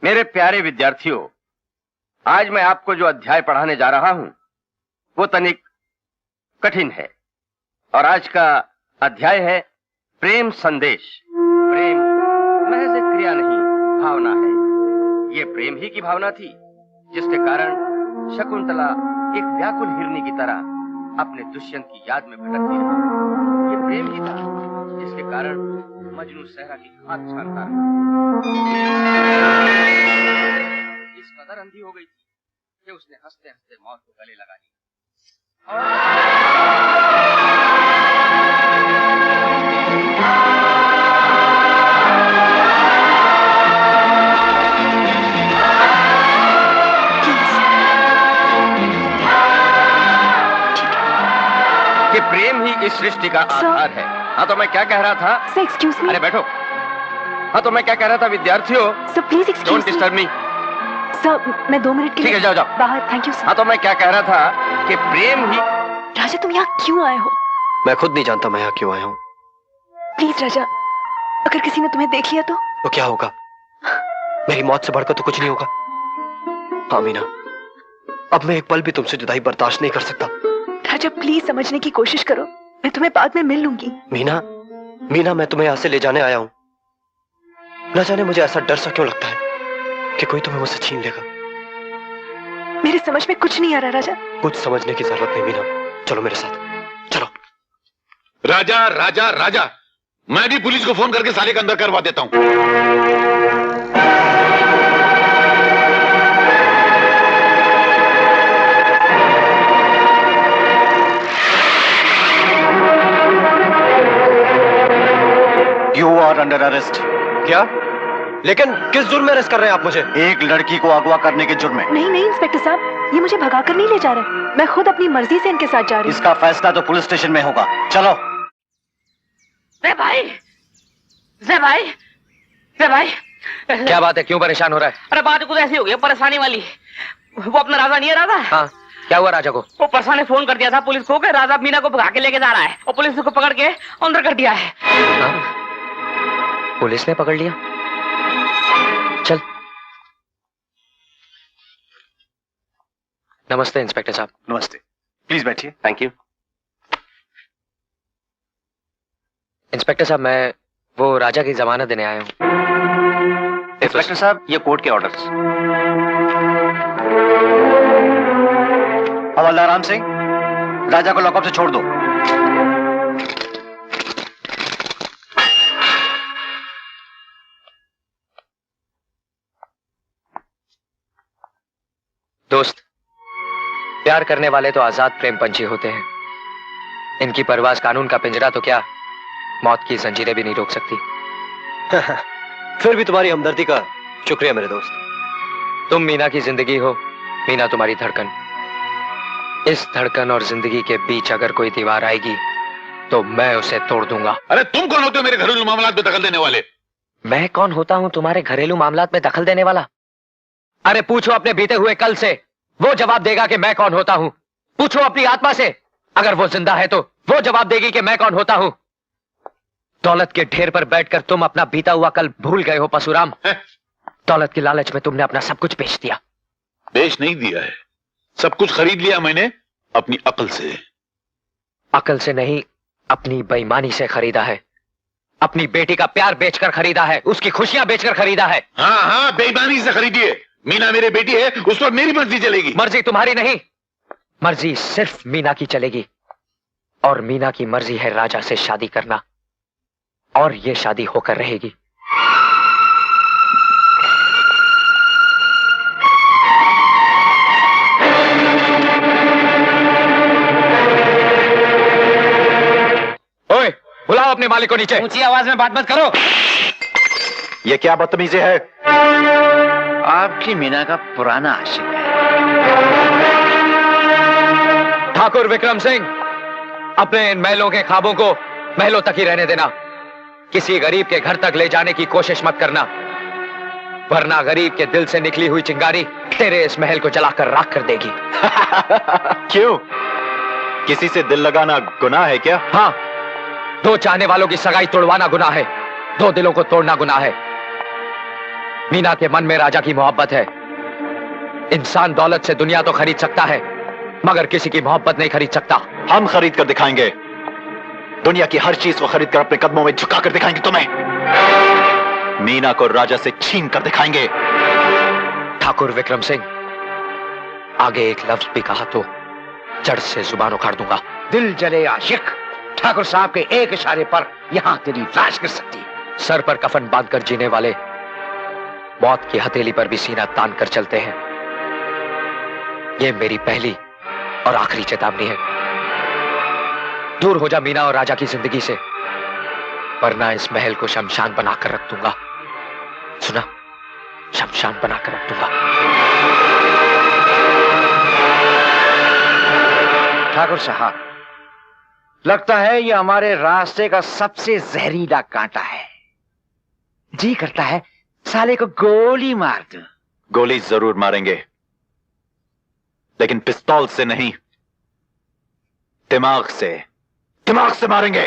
मेरे प्यारे विद्यार्थियों, आज मैं आपको जो अध्याय पढ़ाने जा रहा हूं वो तनिक कठिन है। और आज का अध्याय है प्रेम संदेश। प्रेम महज एक क्रिया नहीं, भावना है। ये प्रेम ही की भावना थी जिसके कारण शकुंतला एक व्याकुल हिरनी की तरह अपने दुष्यंत की याद में भटकती रही। ये प्रेम ही था जिसके कारण मजनू सहरा की खाक छानता इस कदर अंधी हो गई थी कि उसने हंसते हंसते मौत को गले लगा लिया। कि प्रेम ही इस सृष्टि का आधार है। हाँ तो मैं क्या कह रहा था? Excuse me. अरे बैठो। हाँ तो मैं क्या कह रहा था विद्यार्थियों? Sir please excuse don't disturb me. Sir मैं 2 मिनट के लिए ठीक है, जाओ जाओ बाहर। Thank you sir. हाँ तो मैं क्या कह रहा था कि प्रेम ही। राजा तुम यहाँ क्यों आए हो? मैं खुद नहीं जानता मैं यहाँ क्यों आया हूँ। प्लीज राजा, अगर किसी ने तुम्हें देख लिया तो क्या होगा? मेरी मौत से बढ़कर तो कुछ नहीं होगा। हाँ मीना, अब मैं एक पल भी तुमसे जुदाई बर्दाश्त नहीं कर सकता। राजा प्लीज समझने की कोशिश करो, मैं तुम्हें बाद में मिल लूंगी। मीना मैं तुम्हें यहाँ से ले जाने आया हूँ। न जाने मुझे ऐसा डर सा क्यों लगता है कि कोई तुम्हें मुझसे छीन लेगा। मेरे समझ में कुछ नहीं आ रहा राजा। कुछ समझने की जरूरत नहीं मीना, चलो मेरे साथ चलो। राजा राजा राजा, मैं भी पुलिस को फोन करके साले का अंदर करवा देता हूं। You are under arrest। क्या? लेकिन किस जुर्म में अरेस्ट कर रहे हैं आप मुझे? एक लड़की को अगवा करने के जुर्म में। नहीं इंस्पेक्टर साहब, ये मुझे भगा कर नहीं ले जा रहे। मैं खुद अपनी मर्जी से इनके साथ जा रही हूँ। इसका फैसला तो पुलिस स्टेशन में होगा। चलो। रे भाई, क्या बात है, क्यों परेशान हो रहा है? अरे बात कुछ ऐसी हो गई परेशानी वाली। वो अपना राजा नहीं है राजा? हाँ, क्या हुआ राजा को? वो परसा ने फोन कर दिया था पुलिस को कि राजा मीना को भगा के लेके जा रहा है और पुलिस को पकड़ के अंदर कर दिया है। हाँ? पुलिस ने पकड़ लिया? चल। नमस्ते इंस्पेक्टर साहब। नमस्ते, प्लीज बैठिए। Thank you. इंस्पेक्टर साहब, मैं वो राजा की जमानत देने आया हूँ। इंस्पेक्टर साहब, ये कोर्ट के ऑर्डर्स। हवलदार राम सिंह, राजा को लॉकअप से छोड़ दो। दोस्त, प्यार करने वाले तो आजाद प्रेम पंछी होते हैं। इनकी परवाज कानून का पिंजरा तो क्या, मौत की जंजीरें भी नहीं रोक सकती। फिर भी तुम्हारी हमदर्दी का शुक्रिया मेरे दोस्त। तुम मीना की जिंदगी हो, मीना तुम्हारी धड़कन। इस धड़कन और जिंदगी के बीच अगर कोई दीवार आएगी तो मैं उसे तोड़ दूंगा। अरे तुम कौन होते हो मेरे घरेलू मामलात में दखल देने वाले? मैं कौन होता हूं तुम्हारे घरेलू मामलात में दखल देने वाला? अरे पूछो अपने बीते हुए कल से, वो जवाब देगा कि मैं कौन होता हूं। पूछो अपनी आत्मा से, अगर वो जिंदा है तो वो जवाब देगी कि मैं कौन होता हूं। दौलत के ढेर पर बैठकर तुम अपना बीता हुआ कल भूल गए हो परशुराम। दौलत की लालच में तुमने अपना सब कुछ बेच दिया। बेच नहीं दिया है, सब कुछ खरीद लिया मैंने अपनी अकल से। अकल से नहीं, अपनी बेईमानी से खरीदा है। अपनी बेटी का प्यार बेचकर खरीदा है, उसकी खुशियां बेचकर खरीदा है। हाँ, बेईमानी से खरीदिए। मीना मेरी बेटी है, उस पर मेरी मर्जी चलेगी। मर्जी तुम्हारी नहीं, मर्जी सिर्फ मीना की चलेगी। और मीना की मर्जी है राजा से शादी करना, और ये शादी होकर रहेगी। ओए, बुलाओ अपने मालिक को नीचे। ऊंची आवाज में बात मत करो। ये क्या बदतमीजी है? आपकी मीना का पुराना आशिक है। ठाकुर विक्रम सिंह, अपने इन महलों के ख्वाबों को महलों तक ही रहने देना। किसी गरीब के घर तक ले जाने की कोशिश मत करना, वरना गरीब के दिल से निकली हुई चिंगारी तेरे इस महल को जलाकर राख कर देगी। क्यों? किसी से दिल लगाना गुनाह है क्या? हाँ, 2 चाहने वालों की सगाई तोड़वाना गुनाह है, 2 दिलों को तोड़ना गुनाह है। मीना के मन में राजा की मोहब्बत है। इंसान दौलत से दुनिया तो खरीद सकता है, मगर किसी की मोहब्बत नहीं खरीद सकता। हम खरीद कर दिखाएंगे। दुनिया की हर चीज को खरीद कर अपने कदमों में झुका कर दिखाएंगे तुम्हें। मीना को राजा से छीन कर दिखाएंगे। ठाकुर विक्रम सिंह, आगे एक लफ्ज भी कहा तो जड़ से जुबान उखाड़ दूंगा। दिल जले आशिक, ठाकुर साहब के एक इशारे पर यहां तेरी लाश गिर सकती है। सर पर कफन बांधकर जीने वाले मौत की हथेली पर भी सीना तान कर चलते हैं। यह मेरी पहली और आखिरी चेतावनी है। दूर हो जा मीना और राजा की जिंदगी से, वरना इस महल को शमशान बनाकर रख दूंगा। सुना, शमशान बनाकर रख दूंगा। ठाकुर साहब, लगता है ये हमारे रास्ते का सबसे जहरीला कांटा है। जी करता है साले को गोली मार दूं। गोली जरूर मारेंगे, लेकिन पिस्तौल से नहीं, दिमाग से मारेंगे।